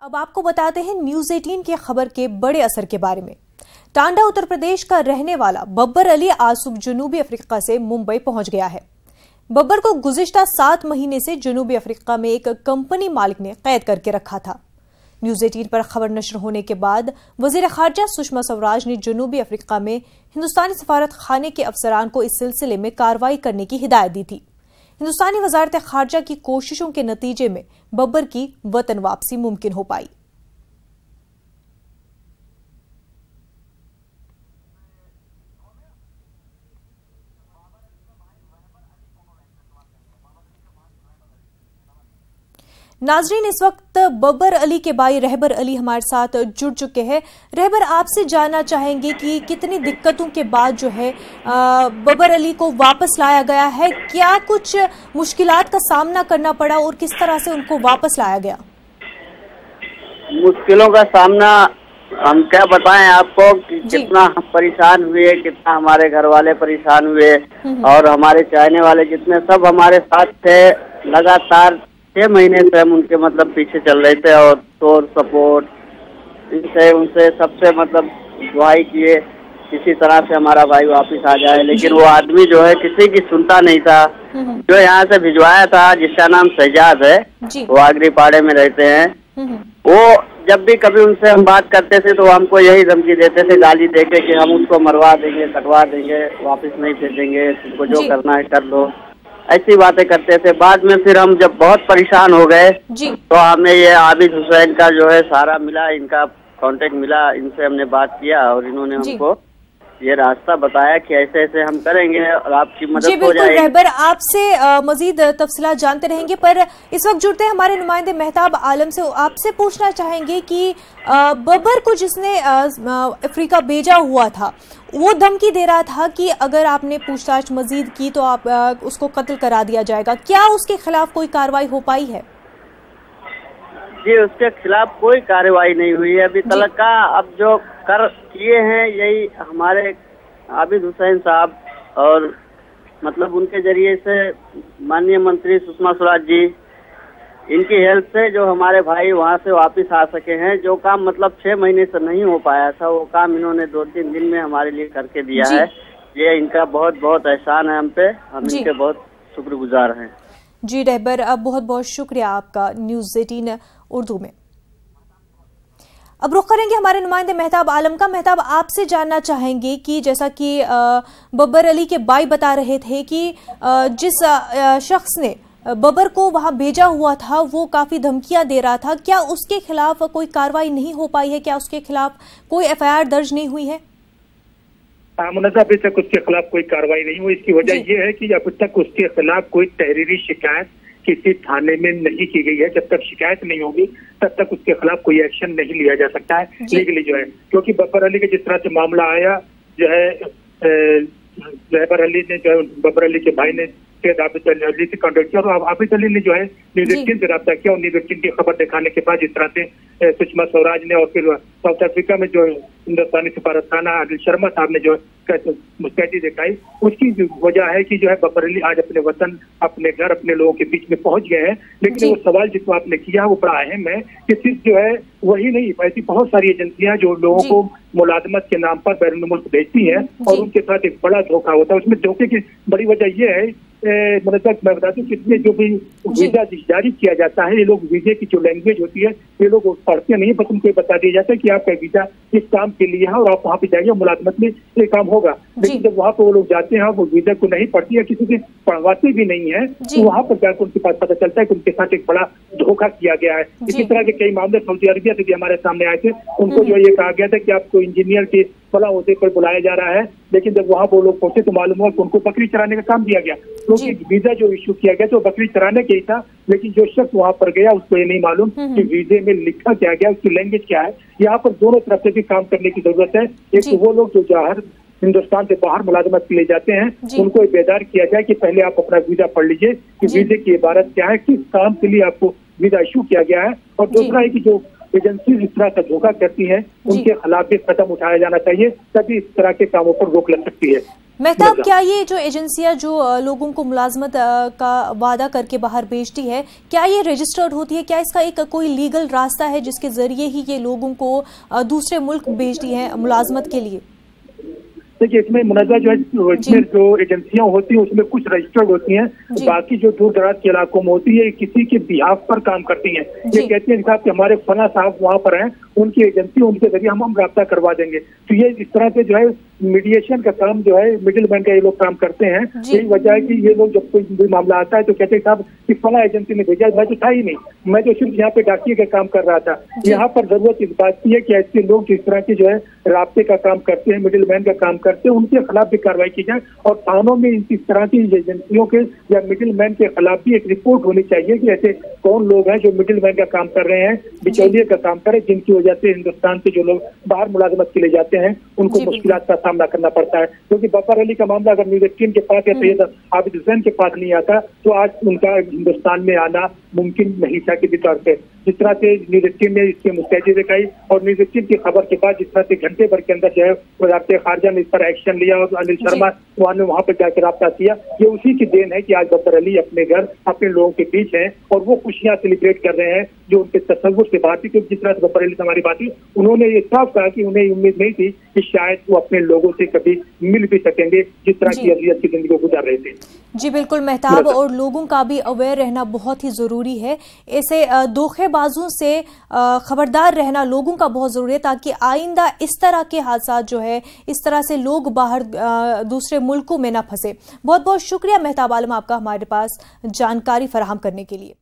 अब आपको बताते हैं न्यूज 18 की खबर के बड़े असर के बारे में। टांडा उत्तर प्रदेश का रहने वाला बब्बर अली आज सुबह जनूबी अफ्रीका से मुंबई पहुंच गया है। बब्बर को गुज़िश्ता 7 महीने से जनूबी अफ्रीका में एक कंपनी मालिक ने कैद करके रखा था। न्यूज 18 पर खबर नश्र होने के बाद वजीर खारजा सुषमा स्वराज ने जनूबी अफ्रीका में हिंदुस्तानी सफारत खाने के अफसरान को इस सिलसिले में कार्रवाई करने की हिदायत दी थी। हिंदुस्तानी वजारत खारजा की कोशिशों के नतीजे में बब्बर की वतन वापसी मुमकिन हो पाई। नाजरीन, इस वक्त बब्बर अली के भाई रहबर अली हमारे साथ जुड़ चुके हैं। रहबर, आपसे जानना चाहेंगे कि कितनी दिक्कतों के बाद जो है बब्बर अली को वापस लाया गया है, क्या कुछ मुश्किलात का सामना करना पड़ा और किस तरह से उनको वापस लाया गया? मुश्किलों का सामना हम क्या बताएं आपको कि कितना हम परेशान हुए, कितना हमारे घर वाले परेशान हुए और हमारे चाहने वाले जितने सब हमारे साथ थे। लगातार 6 महीने से हम उनके पीछे चल रहे थे और शोर सपोर्ट इनसे उनसे सबसे दुआई किए किसी तरह से हमारा भाई वापस आ जाए, लेकिन वो आदमी जो है किसी की सुनता नहीं था। जो यहाँ से भिजवाया था, जिसका नाम शहजाद है, वो आगरी पाड़े में रहते हैं। वो जब भी कभी उनसे हम बात करते थे तो हमको यही धमकी देते थे, गाली देके कि हम उसको मरवा देंगे, कटवा देंगे, वापस नहीं भेजेंगे, तुमको जो करना है कर लो, ऐसी बातें करते थे। बाद में फिर हम जब बहुत परेशान हो गए तो हमें ये आबिद हुसैन का जो है सहारा मिला, इनका कांटेक्ट मिला, इनसे हमने बात किया और इन्होंने हमको ये रास्ता बताया कि ऐसे ऐसे हम करेंगे और आपकी मदद हो जाएगी। रहबर, आपसे मजीद तफसीलात जानते रहेंगे, पर इस वक्त जुड़ते हैं हमारे नुमाइंदे मेहताब आलम से। आपसे पूछना चाहेंगे कि बब्बर को जिसने अफ्रीका भेजा हुआ था वो धमकी दे रहा था कि अगर आपने पूछताछ मजीद की तो आप उसको कत्ल करा दिया जाएगा। क्या उसके खिलाफ कोई कार्रवाई हो पाई है? जी, उसके खिलाफ कोई कार्रवाई नहीं हुई है अभी तक का। अब जो कर किए हैं यही हमारे आबिद हुसैन साहब और उनके जरिए से माननीय मंत्री सुषमा स्वराज जी, इनकी हेल्प से जो हमारे भाई वहां से वापस आ सके हैं। जो काम 6 महीने से नहीं हो पाया था, वो काम इन्होंने 2-3 दिन में हमारे लिए करके दिया है। ये इनका बहुत बहुत एहसान है हम पे, हम इनके बहुत शुक्रगुजार हैं। जी रहबर, अब बहुत बहुत शुक्रिया आपका न्यूज 18 उर्दू में। अब रुख करेंगे हमारे नुमाइंदे मेहताब आलम का। मेहताब, आपसे जानना चाहेंगे कि जैसा कि बब्बर अली के भाई बता रहे थे कि जिस शख्स ने बब्बर को वहां भेजा हुआ था वो काफी धमकियां दे रहा था, क्या उसके खिलाफ कोई कार्रवाई नहीं हो पाई है? क्या उसके खिलाफ कोई FIR दर्ज नहीं हुई है? मुनज़्ज़ा, अभी तक उसके खिलाफ कोई कार्रवाई नहीं हुई। इसकी वजह यह है कि अब तक उसके खिलाफ कोई तहरीरी शिकायत किसी थाने में नहीं की गई है। जब तक शिकायत नहीं होगी तब तक उसके खिलाफ कोई एक्शन नहीं लिया जा सकता है लीगली जो है, क्योंकि बब्बर अली के जिस तरह से मामला आया जो है, रहबर अली ने जो है बब्बर अली के भाई ने आबिद अली से कॉन्टेक्ट किया और आबिद अली ने जो है न्यूज 18 से रब्ता किया और न्यूज 18 की खबर दिखाने के बाद जिस तरह से सुषमा स्वराज ने और फिर साउथ अफ्रीका में जो हिंदुस्तानी सफारत खाना अनिल शर्मा साहब ने जो मुस्तैदी दिखाई, उसकी वजह है कि जो है बब्बर अली आज अपने वतन, अपने घर, अपने लोगों के बीच में पहुंच गए हैं। लेकिन वो सवाल जिसको आपने किया वो बड़ा अहम है कि सिर्फ जो है वही नहीं, ऐसी बहुत सारी एजेंसियां जो लोगों को मुलाजमत के नाम पर बैरून मुल्क भेजती हैं और उनके साथ एक बड़ा धोखा होता है। उसमें धोखे की बड़ी वजह यह है, मैं बता दूं कि इसमें जो भी वीजा जारी किया जाता है, ये लोग वीजे की जो लैंग्वेज होती है ये लोग पढ़ते नहीं, बस उनको बता दिया जाता है कि आपका वीजा इस काम के लिए है और आप वहाँ पे जाइए, मुलाजमत में ये काम होगा। लेकिन जब वहाँ पे वो लोग जाते हैं वो वीजा को नहीं पढ़ती है, किसी से पढ़वाते भी नहीं है, तो वहाँ पर जाकर उनके पास पता चलता है कि उनके साथ एक बड़ा धोखा किया गया है। इसी तरह के कई मामले सऊदी अरबिया से भी हमारे सामने आए थे। उनको जो ये कहा गया था कि आपको इंजीनियर के फला होते पर बुलाया जा रहा है, लेकिन जब वहाँ वो लोग पहुंचे तो मालूम हुआ कि उनको बकरी चराने का काम दिया गया, क्योंकि वीजा जो इशू किया गया तो बकरी चराने के ही था। लेकिन जो शख्स वहाँ पर गया उसको ये नहीं मालूम कि वीजे में लिखा क्या गया, उसकी लैंग्वेज क्या है। यहाँ पर दोनों तरफ से भी काम करने की जरूरत है। एक तो वो लोग जो जहर हिंदुस्तान से बाहर मुलाजमत के लिए जाते हैं उनको बेदार किया जाए कि पहले आप अपना वीजा पढ़ लीजिए कि वीजे की इबारत क्या है, किस काम के लिए आपको वीजा इशू किया गया है। और दूसरा है कि जो एजेंसी इस तरह का धोखा करती है उनके खिलाफ भी कदम उठाया जाना चाहिए, तभी इस तरह के कामों पर रोक लग सकती है। मेहताब, क्या ये जो एजेंसियां जो लोगों को मुलाजमत का वादा करके बाहर भेजती है, क्या ये रजिस्टर्ड होती है? क्या इसका एक कोई लीगल रास्ता है जिसके जरिए ही ये लोगों को दूसरे मुल्क भेजती है मुलाजमत के लिए? देखिए, इसमें मुनज़्ज़ा जो है, इसमें जो एजेंसियां होती हैं उसमें कुछ रजिस्टर्ड होती हैं, बाकी जो दूर दराज के इलाकों में होती है किसी के बिहाफ पर काम करती हैं। ये कहती हैं साहब कि हमारे फला साहब वहाँ पर हैं, उनकी एजेंसी, उनके जरिए हम राब्ता करवा देंगे। तो ये इस तरह से जो है मीडिएशन का काम जो है, मिडिल मैन का ये लोग काम करते हैं। यही वजह है कि ये लोग जब कोई मामला आता है तो कहते हैं साहब कि फला एजेंसी ने भेजा, मैं तो था ही नहीं, मैं तो सिर्फ यहाँ पे डाकिए का काम कर रहा था। यहाँ पर जरूरत इस बात की है कि ऐसे लोग जिस तरह की जो है राब्ते का काम करते हैं, मिडिल मैन का काम करते हैं, उनके खिलाफ भी कार्रवाई की जाए और थानों में इस तरह की एजेंसियों के या मिडिल मैन के खिलाफ भी एक रिपोर्ट होनी चाहिए कि ऐसे कौन लोग हैं जो मिडिल मैन का काम कर रहे हैं, बिचौलिए का काम कर रहे हैं, जिनकी वजह से हिंदुस्तान से जो लोग बाहर मुलाजमत के लिए जाते हैं उनको मुश्किलात का सामना करना पड़ता है। क्योंकि बब्बर अली का मामला अगर न्यूज़ 18 के पास या सैयद आबिद हुसैन के पास नहीं आता तो आज उनका हिंदुस्तान में आना मुमकिन नहीं था किसी तौर से। जिस तरह से न्यूज़ 18 ने इसकी मुस्तैदी दिखाई और न्यूज़ 18 की खबर के बाद जिस तरह से घंटे भर के अंदर जो है वज़ारत खारजा ने इस पर एक्शन लिया और अनिल शर्मा ने वहाँ पर जाकर राब्ता किया, ये उसी की देन है कि आज बब्बर अली अपने घर अपने लोगों के बीच है और वो खुशियां सेलिब्रेट कर रहे हैं जो उनके तसव्वुर से बात थी। क्योंकि जिस तरह से बब्बर अली से हमारी बात हुई, उन्होंने ये साफ कहा कि उन्हें उम्मीद नहीं थी कि शायद वो अपने लोगों से कभी मिल भी सकेंगे जिस तरह की अज़ियत की जिंदगी गुजार रहे थे। जी बिल्कुल मेहताब, और लोगों का भी अवेयर रहना बहुत ही जरूरी है। ऐसे धोखेबाजों से खबरदार रहना लोगों का बहुत जरूरी है ताकि आइंदा इस तरह के हादसा जो है, इस तरह से लोग बाहर दूसरे मुल्कों में ना फंसे। बहुत बहुत शुक्रिया मेहताब आलम आपका हमारे पास जानकारी फराहम करने के लिए।